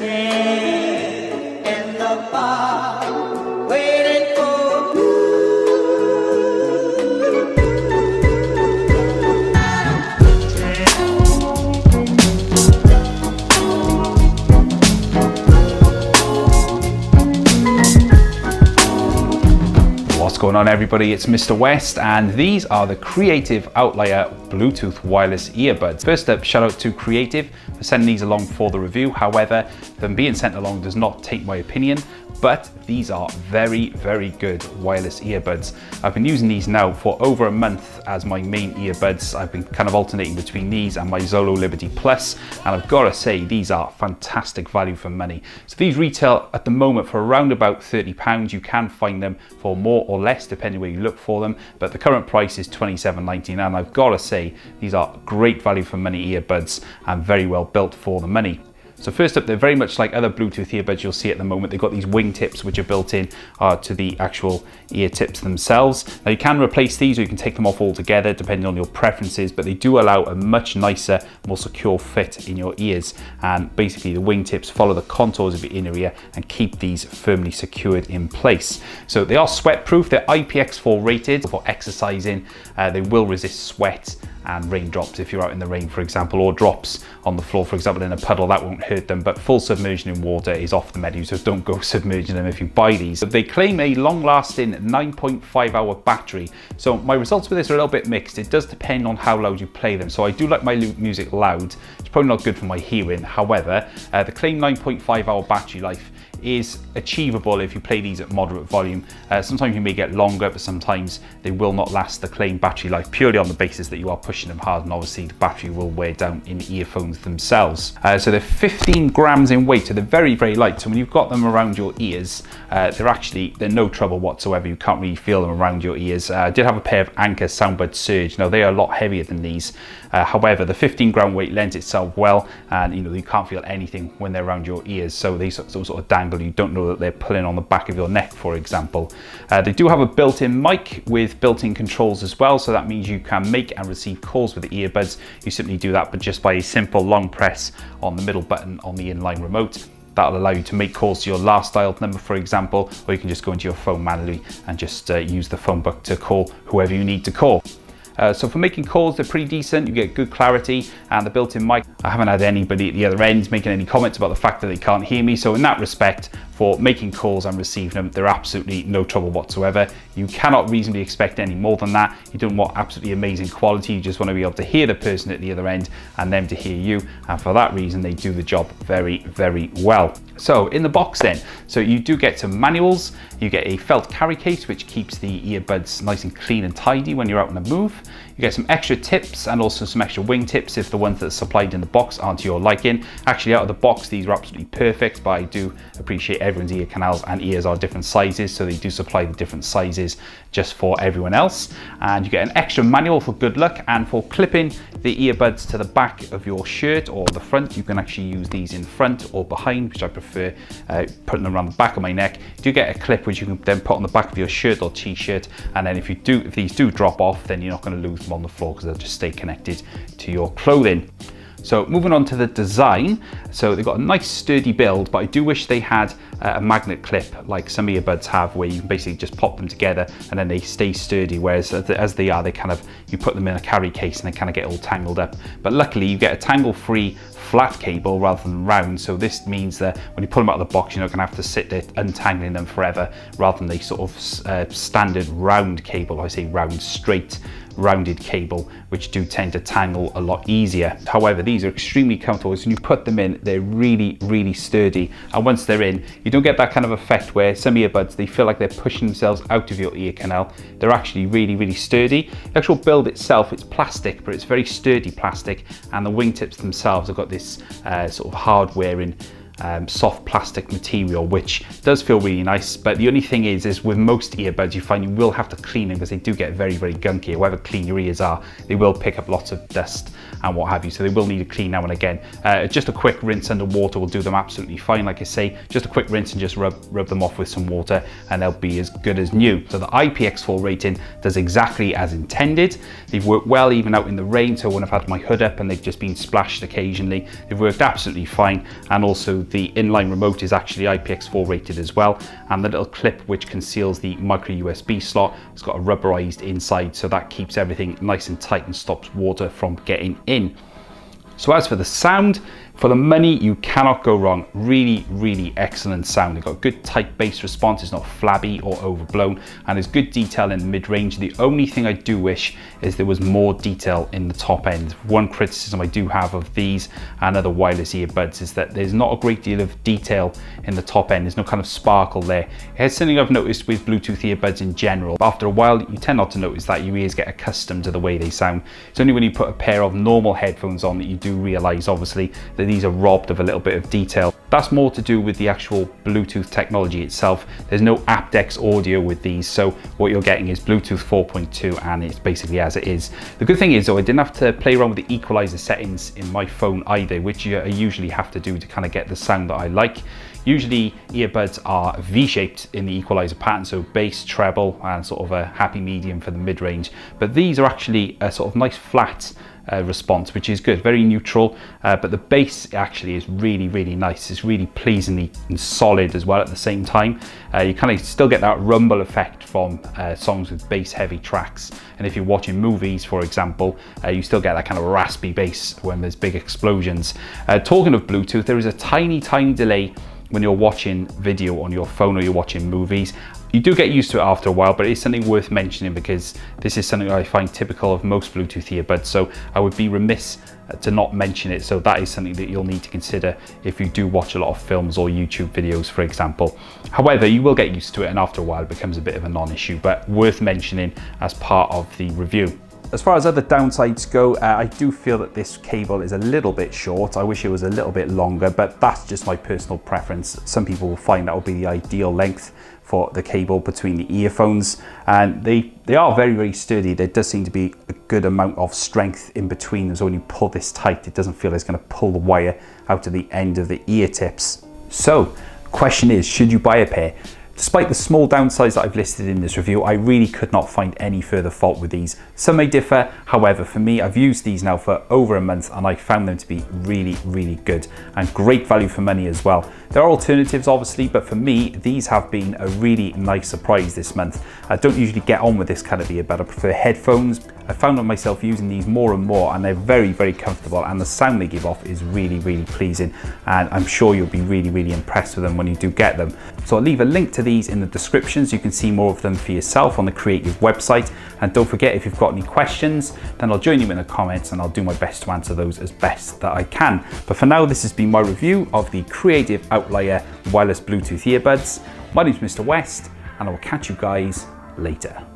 in the bar, waiting for you. What's going on, everybody? It's Mr. West, and these are the Creative Outlier Bluetooth wireless earbuds. First up, shout out to Creative for sending these along for the review. However, them being sent along does not take my opinion, but these are very, very good wireless earbuds. I've been using these now for over a month as my main earbuds. I've been kind of alternating between these and my Zolo Liberty Plus, and I've got to say, these are fantastic value for money. So these retail at the moment for around about £30. You can find them for more or less depending where you look for them, but the current price is £27.99, and I've got to say, these are great value for money earbuds and very well built for the money. So first up, they're very much like other Bluetooth earbuds you'll see at the moment. They've got these wing tips which are built in to the actual ear tips themselves. Now you can replace these or you can take them off altogether depending on your preferences, but they do allow a much nicer, more secure fit in your ears. And basically the wing tips follow the contours of your inner ear and keep these firmly secured in place. So they are sweat proof, they're IPX4 rated for exercising. They will resist sweat and raindrops if you're out in the rain, for example, or drops on the floor, for example, in a puddle. That won't hurt them, but full submersion in water is off the menu, so don't go submerging them if you buy these. They claim a long-lasting 9.5 hour battery. So my results with this are a little bit mixed. It does depend on how loud you play them. So I do like my music loud. It's probably not good for my hearing. However, the claimed 9.5 hour battery life is achievable if you play these at moderate volume. Sometimes you may get longer, but sometimes they will not last the claimed battery life purely on the basis that you are pushing them hard, and obviously the battery will wear down in the earphones themselves. So they're 15 grams in weight, so they're very, very light. So when you've got them around your ears, they're no trouble whatsoever. You can't really feel them around your ears. I did have a pair of Anker Soundbud Surge. Now they are a lot heavier than these. However, the 15 gram weight lends itself well, and you can't feel anything when they're around your ears. So they sort of dangle. You don't know that they're pulling on the back of your neck, for example. They do have a built-in mic with built-in controls as well, so that means you can make and receive calls with the earbuds. You simply do that, but just by a simple long press on the middle button on the inline remote. That'll allow you to make calls to your last dialed number, for example, or you can just go into your phone manually and just use the phone book to call whoever you need to call. So for making calls, they're pretty decent. You get good clarity, and the built-in mic, I haven't had anybody at the other end making any comments about the fact that they can't hear me. So in that respect, for making calls and receiving them, they're absolutely no trouble whatsoever. You cannot reasonably expect any more than that. You don't want absolutely amazing quality. You just want to be able to hear the person at the other end and them to hear you. And for that reason, they do the job very, very well. So in the box then, so you do get some manuals. You get a felt carry case, which keeps the earbuds nice and clean and tidy when you're out on the move. You get some extra tips and also some extra wing tips if the ones that are supplied in the box aren't to your liking. Actually, out of the box, these are absolutely perfect, but I do appreciate everyone's ear canals and ears are different sizes, so they do supply the different sizes just for everyone else. And you get an extra manual for good luck, and for clipping the earbuds to the back of your shirt or the front, you can actually use these in front or behind, which I prefer putting them around the back of my neck. You do get a clip which you can then put on the back of your shirt or t-shirt, and then if these do drop off, then you're not going to lose them on the floor because they'll just stay connected to your clothing. So moving on to the design, so they've got a nice sturdy build, but I do wish they had a magnet clip like some earbuds have, where you can basically just pop them together and then they stay sturdy, whereas as they are, they kind of, you put them in a carry case and they kind of get all tangled up. But luckily you get a tangle-free flat cable rather than round, so this means that when you pull them out of the box, you're not going to have to sit there untangling them forever, rather than the sort of standard round cable. I say round, straight rounded cable, which do tend to tangle a lot easier. However, these are extremely comfortable. When you put them in, they're really, really sturdy, and once they're in, you don't get that kind of effect where some earbuds, they feel like they're pushing themselves out of your ear canal. They're actually really, really sturdy. The actual build itself, it's plastic, but it's very sturdy plastic, and the wingtips themselves have got this sort of hard wearing soft plastic material, which does feel really nice. But the only thing is with most earbuds, you find you will have to clean them because they do get very, very gunky. However clean your ears are, they will pick up lots of dust and what have you, so they will need a clean now and again. Just a quick rinse under water will do them absolutely fine. Like I say, just a quick rinse and just rub them off with some water and they'll be as good as new. So the IPX4 rating does exactly as intended. They've worked well even out in the rain, so when I've had my hood up and they've just been splashed occasionally, they've worked absolutely fine. And also The inline remote is actually IPX4 rated as well, and the little clip which conceals the micro USB slot has got a rubberized inside, so that keeps everything nice and tight and stops water from getting in. So as for the sound, for the money, you cannot go wrong. Really, really excellent sound. They've got good tight bass response. It's not flabby or overblown, and there's good detail in the mid-range. The only thing I do wish is there was more detail in the top end. One criticism I do have of these and other wireless earbuds is that there's not a great deal of detail in the top end. There's no kind of sparkle there. It's something I've noticed with Bluetooth earbuds in general. After a while, you tend not to notice that. Your ears get accustomed to the way they sound. It's only when you put a pair of normal headphones on that you do realize, obviously, that these are robbed of a little bit of detail. That's more to do with the actual Bluetooth technology itself. There's no aptX audio with these, so what you're getting is Bluetooth 4.2, and it's basically as it is. The good thing is though, I didn't have to play around with the equalizer settings in my phone either, which I usually have to do to kind of get the sound that I like. Usually earbuds are V-shaped in the equalizer pattern, so bass, treble, and sort of a happy medium for the mid-range. But these are actually a sort of nice flat response, which is good, very neutral, but the bass actually is really, really nice. It's really pleasingly and solid as well at the same time. You kind of still get that rumble effect from songs with bass heavy tracks, and if you're watching movies, for example, you still get that kind of raspy bass when there's big explosions. Talking of Bluetooth, there is a tiny delay when you're watching video on your phone or you're watching movies. You do get used to it after a while, but it's something worth mentioning because this is something I find typical of most Bluetooth earbuds, so I would be remiss to not mention it. So that is something that you'll need to consider if you do watch a lot of films or YouTube videos, for example. However, you will get used to it, and after a while it becomes a bit of a non-issue, but worth mentioning as part of the review. As far as other downsides go, I do feel that this cable is a little bit short. I wish it was a little bit longer, but that's just my personal preference. Some people will find that will be the ideal length for the cable between the earphones, and they are very, very sturdy. There does seem to be a good amount of strength in between them, so when you pull this tight, it doesn't feel like it's going to pull the wire out of the end of the ear tips. So, question is, should you buy a pair? Despite the small downsides that I've listed in this review, I really could not find any further fault with these. Some may differ, however, for me, I've used these now for over a month and I found them to be really, really good and great value for money as well. There are alternatives obviously, but for me, these have been a really nice surprise this month. I don't usually get on with this kind of earbud. I prefer headphones. I found myself using these more and more, and they're very, very comfortable, and the sound they give off is really, really pleasing, and I'm sure you'll be really, really impressed with them when you do get them. So I'll leave a link to these in the description so you can see more of them for yourself on the Creative website, and don't forget, if you've got any questions, then I'll join you in the comments and I'll do my best to answer those as best that I can. But for now, this has been my review of the Creative Outlier wireless Bluetooth earbuds. My name's Mr. West, and I will catch you guys later.